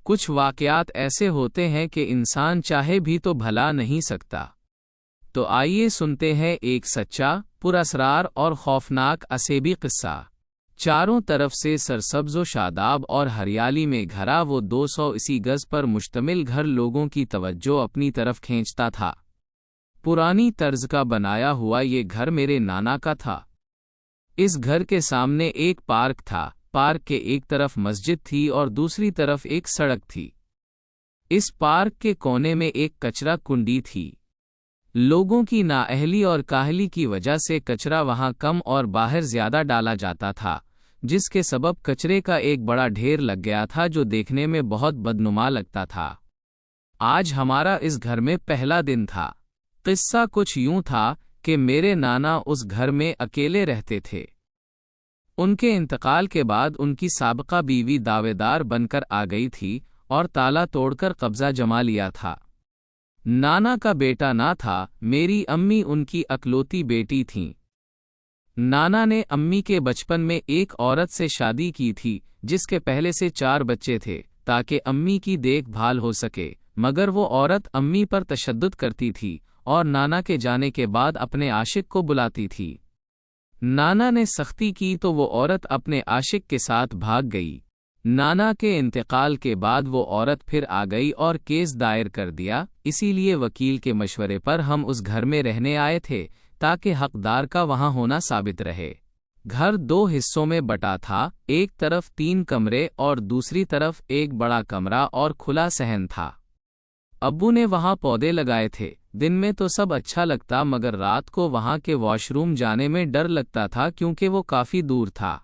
کچھ واقعات ایسے ہوتے ہیں کہ انسان چاہے بھی تو بھلا نہیں سکتا۔ تو آئیے سنتے ہیں ایک سچا، پراسرار اور خوفناک اسیبی قصہ۔ چاروں طرف سے سرسبز و شاداب اور ہریالی میں گھرا وہ 280 گز پر مشتمل گھر لوگوں کی توجہ اپنی طرف کھینچتا تھا۔ پرانی طرز کا بنایا ہوا یہ گھر میرے نانا کا تھا۔ اس گھر کے سامنے ایک پارک تھا۔ پارک کے ایک طرف مسجد تھی اور دوسری طرف ایک سڑک تھی۔ اس پارک کے کونے میں ایک کچرا کنڈی تھی۔ لوگوں کی نااہلی اور کاہلی کی وجہ سے کچرا وہاں کم اور باہر زیادہ ڈالا جاتا تھا، جس کے سبب کچرے کا ایک بڑا ڈھیر لگ گیا تھا جو دیکھنے میں بہت بدنما لگتا تھا۔ آج ہمارا اس گھر میں پہلا دن تھا۔ قصہ کچھ یوں تھا کہ میرے نانا اس گھر میں اکیلے رہتے تھے۔ ان کے انتقال کے بعد ان کی سابقہ بیوی دعوے دار بن کر آ گئی تھی اور تالا توڑ کر قبضہ جما لیا تھا۔ نانا کا بیٹا نہ تھا، میری امی ان کی اکلوتی بیٹی تھیں۔ نانا نے امی کے بچپن میں ایک عورت سے شادی کی تھی جس کے پہلے سے 4 بچے تھے تاکہ امی کی دیکھ بھال ہو سکے، مگر وہ عورت امی پر تشدد کرتی تھی اور نانا کے جانے کے بعد اپنے عاشق کو بلاتی تھی۔ نانا نے سختی کی تو وہ عورت اپنے عاشق کے ساتھ بھاگ گئی۔ نانا کے انتقال کے بعد وہ عورت پھر آ گئی اور کیس دائر کر دیا، اسی لیے وکیل کے مشورے پر ہم اس گھر میں رہنے آئے تھے تاکہ حقدار کا وہاں ہونا ثابت رہے۔ گھر 2 حصوں میں بٹا تھا، ایک طرف 3 کمرے اور دوسری طرف ایک بڑا کمرہ اور کھلا صحن تھا۔ ابو نے وہاں پودے لگائے تھے۔ دن میں تو سب اچھا لگتا مگر رات کو وہاں کے واش روم جانے میں ڈر لگتا تھا کیونکہ وہ کافی دور تھا۔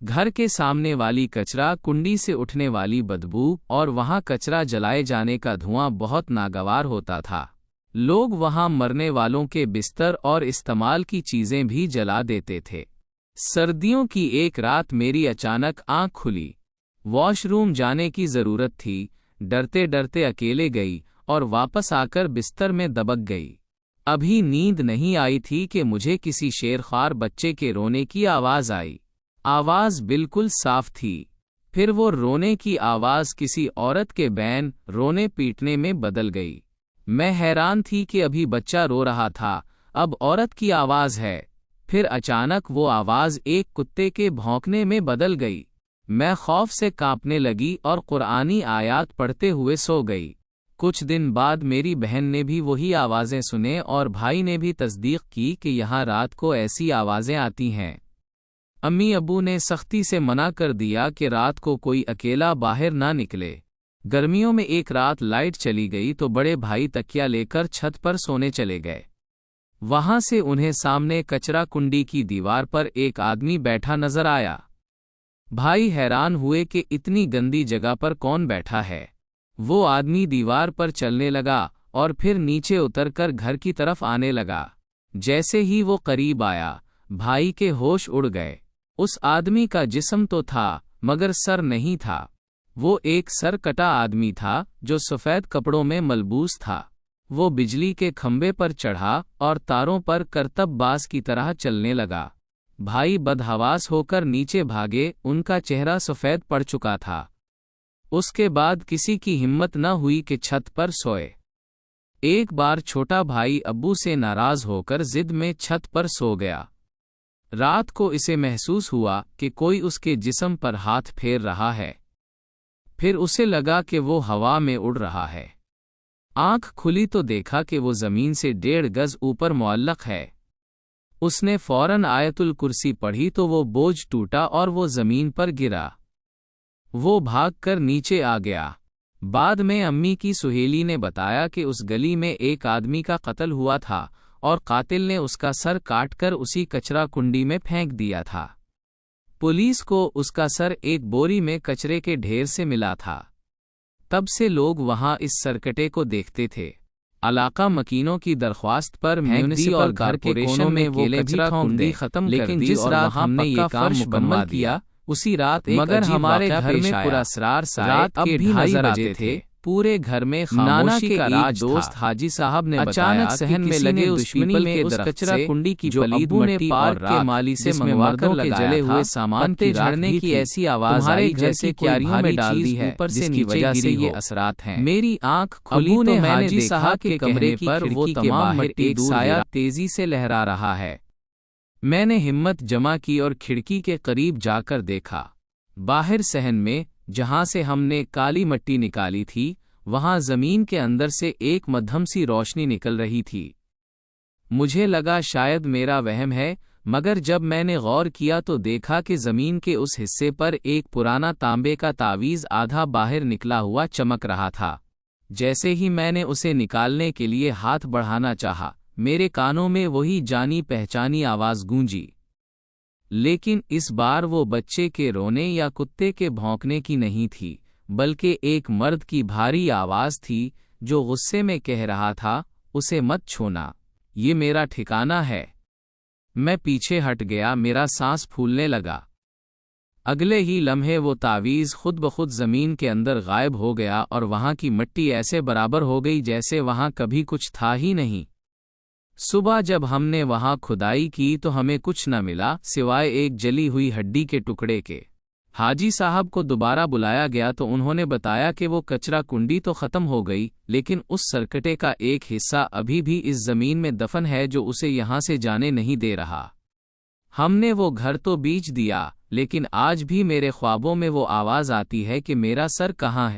گھر کے سامنے والی کچرا کنڈی سے اٹھنے والی بدبو اور وہاں کچرا جلائے جانے کا دھواں بہت ناگوار ہوتا تھا۔ لوگ وہاں مرنے والوں کے بستر اور استعمال کی چیزیں بھی جلا دیتے تھے۔ سردیوں کی ایک رات میری اچانک آنکھ کھلی۔ واش روم جانے کی ضرورت تھی، ڈرتے ڈرتے اکیلے گئی اور واپس آ کر بستر میں دبک گئی۔ ابھی نیند نہیں آئی تھی کہ مجھے کسی شیرخوار بچے کے رونے کی آواز آئی۔ آواز بالکل صاف تھی، پھر وہ رونے کی آواز کسی عورت کے بین رونے پیٹنے میں بدل گئی۔ میں حیران تھی کہ ابھی بچہ رو رہا تھا، اب عورت کی آواز ہے۔ پھر اچانک وہ آواز ایک کتے کے بھونکنے میں بدل گئی۔ میں خوف سے کانپنے لگی اور قرآنی آیات پڑھتے ہوئے سو گئی۔ کچھ دن بعد میری بہن نے بھی وہی آوازیں سنے اور بھائی نے بھی تصدیق کی کہ یہاں رات کو ایسی آوازیں آتی ہیں۔ امی ابو نے سختی سے منع کر دیا کہ رات کو کوئی اکیلا باہر نہ نکلے۔ گرمیوں میں ایک رات لائٹ چلی گئی تو بڑے بھائی تکیا لے کر چھت پر سونے چلے گئے۔ وہاں سے انہیں سامنے کچرا کنڈی کی دیوار پر ایک آدمی بیٹھا نظر آیا۔ بھائی حیران ہوئے کہ اتنی گندی جگہ پر کون بیٹھا ہے۔ وہ آدمی دیوار پر چلنے لگا اور پھر نیچے اتر کر گھر کی طرف آنے لگا۔ جیسے ہی وہ قریب آیا، بھائی کے ہوش اڑ گئے۔ اس آدمی کا جسم تو تھا مگر سر نہیں تھا۔ وہ ایک سر کٹا آدمی تھا جو سفید کپڑوں میں ملبوس تھا۔ وہ بجلی کے کھمبے پر چڑھا اور تاروں پر کرتب باز کی طرح چلنے لگا۔ بھائی بدحواس ہو کر نیچے بھاگے، ان کا چہرہ سفید پڑ چکا تھا۔ اس کے بعد کسی کی ہمت نہ ہوئی کہ چھت پر سوئے۔ ایک بار چھوٹا بھائی ابو سے ناراض ہو کر ضد میں چھت پر سو گیا۔ رات کو اسے محسوس ہوا کہ کوئی اس کے جسم پر ہاتھ پھیر رہا ہے۔ پھر اسے لگا کہ وہ ہوا میں اڑ رہا ہے۔ آنکھ کھلی تو دیکھا کہ وہ زمین سے 1.5 گز اوپر معلق ہے۔ اس نے فوراً آیت الکرسی پڑھی تو وہ بوجھ ٹوٹا اور وہ زمین پر گرا۔ وہ بھاگ کر نیچے آ گیا۔ بعد میں امی کی سہیلی نے بتایا کہ اس گلی میں ایک آدمی کا قتل ہوا تھا اور قاتل نے اس کا سر کاٹ کر اسی کچرا کنڈی میں پھینک دیا تھا۔ پولیس کو اس کا سر ایک بوری میں کچرے کے ڈھیر سے ملا تھا۔ تب سے لوگ وہاں اس سرکٹے کو دیکھتے تھے۔ علاقہ مکینوں کی درخواست پر میونسپل اور گھر کے کونوں میں وہ کچرا کنڈی ختم کر دی، لیکن جس رات ہم نے یہ کام مکمل کیا اسی رات مگر ہمارے گھر میں پراسرار سائے اب بھی نظر آتے تھے۔ پورے گھر میں خاموشی کا راج تھا۔ دوست حاجی صاحب نے اچانک صحن میں لگے اس پیپل کے درخت سے کنڈی کی پلید مٹی اور پارک کے مالی سے منگوا کر جلے ہوئے سامان کی جھڑنے کی ایسی آواز آئی جیسے کیاریوں میں ڈال دی ہے، جس کی وجہ سے یہ اثرات ہیں۔ میری آنکھ کھلی تو حاجی صاحب کے کمرے پر وہ تمام مٹی ایک سایہ تیزی سے لہرا رہا ہے۔ میں نے ہمت جمع کی اور کھڑکی کے قریب جا کر دیکھا۔ باہر صحن میں جہاں سے ہم نے کالی مٹی نکالی تھی، وہاں زمین کے اندر سے ایک مدھم سی روشنی نکل رہی تھی۔ مجھے لگا شاید میرا وہم ہے، مگر جب میں نے غور کیا تو دیکھا کہ زمین کے اس حصے پر ایک پرانا تانبے کا تعویذ آدھا باہر نکلا ہوا چمک رہا تھا۔ جیسے ہی میں نے اسے نکالنے کے لیے ہاتھ بڑھانا چاہا، میرے کانوں میں وہی جانی پہچانی آواز گونجی، لیکن اس بار وہ بچے کے رونے یا کتے کے بھونکنے کی نہیں تھی، بلکہ ایک مرد کی بھاری آواز تھی جو غصے میں کہہ رہا تھا، اسے مت چھونا، یہ میرا ٹھکانہ ہے۔ میں پیچھے ہٹ گیا، میرا سانس پھولنے لگا۔ اگلے ہی لمحے وہ تعویذ خود بخود زمین کے اندر غائب ہو گیا اور وہاں کی مٹی ایسے برابر ہو گئی جیسے وہاں کبھی کچھ تھا ہی نہیں۔ صبح جب ہم نے وہاں کھدائی کی تو ہمیں کچھ نہ ملا سوائے ایک جلی ہوئی ہڈی کے ٹکڑے کے۔ حاجی صاحب کو دوبارہ بلایا گیا تو انہوں نے بتایا کہ وہ کچرا کنڈی تو ختم ہو گئی، لیکن اس سرکٹے کا ایک حصہ ابھی بھی اس زمین میں دفن ہے جو اسے یہاں سے جانے نہیں دے رہا۔ ہم نے وہ گھر تو بیچ دیا، لیکن آج بھی میرے خوابوں میں وہ آواز آتی ہے کہ میرا سر کہاں ہے۔